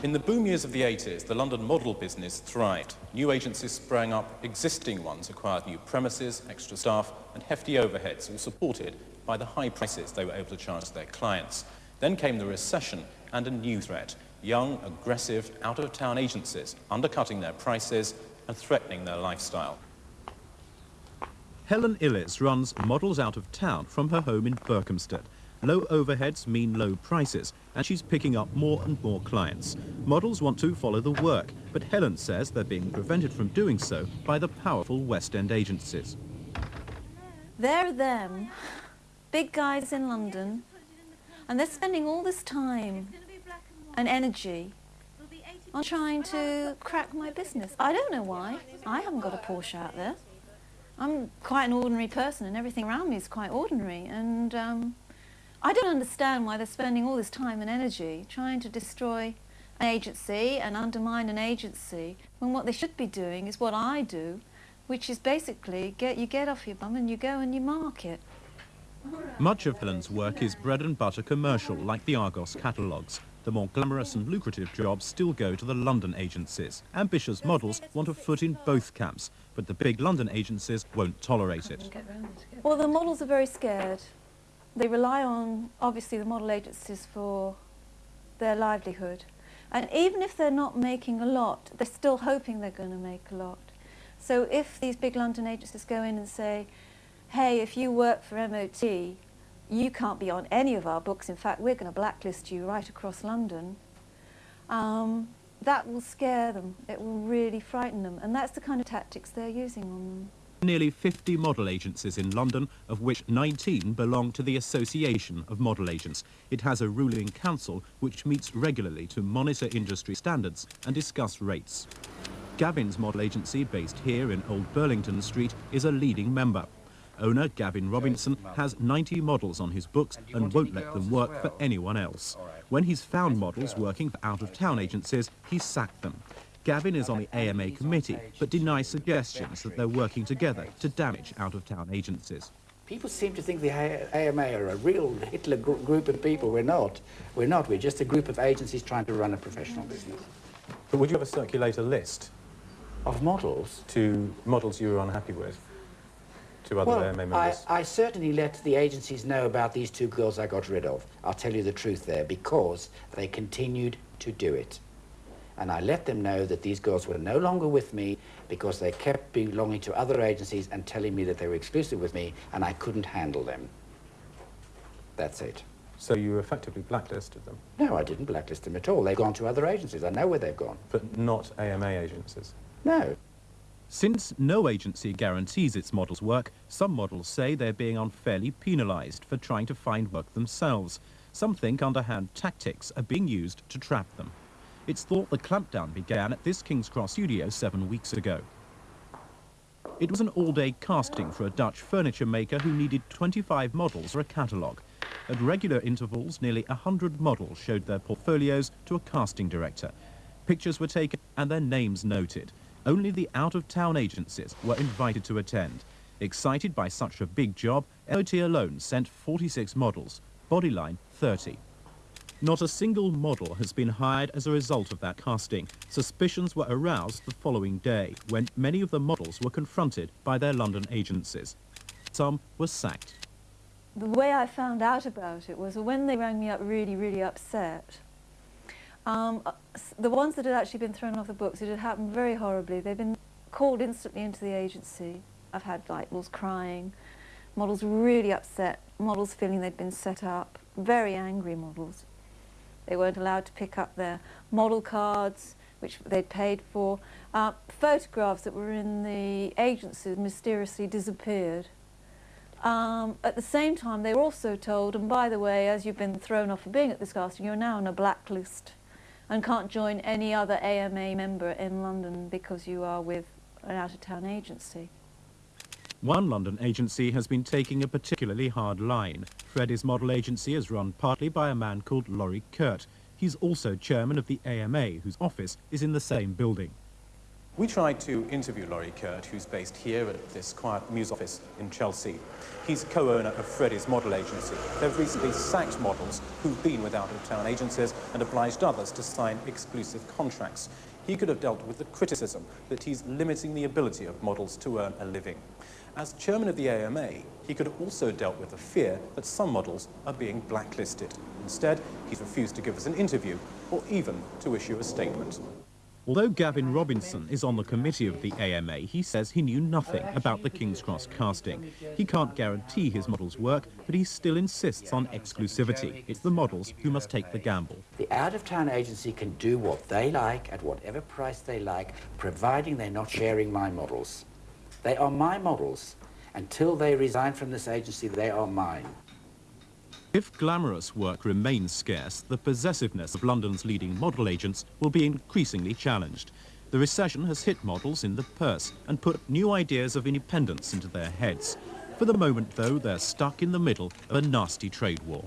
In the boom years of the 80s, the London model business thrived. New agencies sprang up, existing ones acquired new premises, extra staff and hefty overheads, all supported by the high prices they were able to charge their clients. Then came the recession and a new threat: young, aggressive, out-of-town agencies undercutting their prices and threatening their lifestyle. Helen Illes runs Models Out of Town from her home in Berkhamsted. Low overheads mean low prices, and she's picking up more and more clients. Models want to follow the work, but Helen says they're being prevented from doing so by the powerful West End agencies. They're them, big guys in London, and they're spending all this time and energy on trying to crack my business. I don't know why. I haven't got a Porsche out there. I'm quite an ordinary person, and everything around me is quite ordinary, and I don't understand why they're spending all this time and energy trying to destroy an agency and undermine an agency, when what they should be doing is what I do, which is basically you get off your bum and you go and you market. Much of Helen's work is bread and butter commercial, like the Argos catalogues. The more glamorous and lucrative jobs still go to the London agencies. Ambitious models want a foot in both camps, but the big London agencies won't tolerate it. Well, the models are very scared. They rely on, obviously, the model agencies for their livelihood. And even if they're not making a lot, they're still hoping they're going to make a lot. So if these big London agencies go in and say, hey, if you work for MOT, you can't be on any of our books, in fact, we're going to blacklist you right across London, that will scare them. It will really frighten them. And that's the kind of tactics they're using on them. Nearly 50 model agencies in London, of which 19 belong to the Association of Model Agents. It has a ruling council which meets regularly to monitor industry standards and discuss rates. Gavin's model agency, based here in Old Burlington Street, is a leading member. Owner Gavin Robinson has 90 models on his books and won't let them work for anyone else. When he's found models working for out-of-town agencies, he's sacked them. Gavin is on the AMA committee, but denies suggestions that they're working together to damage out-of-town agencies. People seem to think the AMA are a real Hitler group of people. We're not. We're not. We're just a group of agencies trying to run a professional business. But would you ever circulate a list of models? To models you were unhappy with, to other AMA members? I certainly let the agencies know about these two girls I got rid of. I'll tell you the truth there, because they continued to do it. And I let them know that these girls were no longer with me because they kept belonging to other agencies and telling me that they were exclusive with me and I couldn't handle them. That's it. So you effectively blacklisted them? No, I didn't blacklist them at all. They've gone to other agencies. I know where they've gone. But not AMA agencies? No. Since no agency guarantees its models' work, some models say they're being unfairly penalised for trying to find work themselves. Some think underhand tactics are being used to trap them. It's thought the clampdown began at this King's Cross studio 7 weeks ago. It was an all-day casting for a Dutch furniture maker who needed 25 models for a catalogue. At regular intervals, nearly 100 models showed their portfolios to a casting director. Pictures were taken and their names noted. Only the out-of-town agencies were invited to attend. Excited by such a big job, MOT alone sent 46 models, Bodyline 30. Not a single model has been hired as a result of that casting. Suspicions were aroused the following day, when many of the models were confronted by their London agencies. Some were sacked. The way I found out about it was when they rang me up really, really upset. The ones that had actually been thrown off the books, it had happened very horribly. They'd been called instantly into the agency. I've had like models crying, models really upset, models feeling they'd been set up, very angry models. They weren't allowed to pick up their model cards, which they'd paid for. Photographs that were in the agency mysteriously disappeared. At the same time, they were also told, and by the way, as you've been thrown off for being at this casting, you're now on a blacklist and can't join any other AMA member in London because you are with an out-of-town agency. One London agency has been taking a particularly hard line. Freddie's model agency is run partly by a man called Laurie Kurt. He's also chairman of the AMA, whose office is in the same building. We tried to interview Laurie Kurt, who's based here at this quiet news office in Chelsea. He's co-owner of Freddie's model agency. They've recently sacked models who've been with out-of-town agencies and obliged others to sign exclusive contracts. He could have dealt with the criticism that he's limiting the ability of models to earn a living. As chairman of the AMA, he could have also dealt with the fear that some models are being blacklisted. Instead, he's refused to give us an interview or even to issue a statement. Although Gavin Robinson is on the committee of the AMA, he says he knew nothing about the King's Cross casting. He can't guarantee his models' work, but he still insists on exclusivity. It's the models who must take the gamble. The out-of-town agency can do what they like at whatever price they like, providing they're not sharing my models. They are my models. Until they resign from this agency, they are mine. If glamorous work remains scarce, the possessiveness of London's leading model agents will be increasingly challenged. The recession has hit models in the purse and put new ideas of independence into their heads. For the moment, though, they're stuck in the middle of a nasty trade war.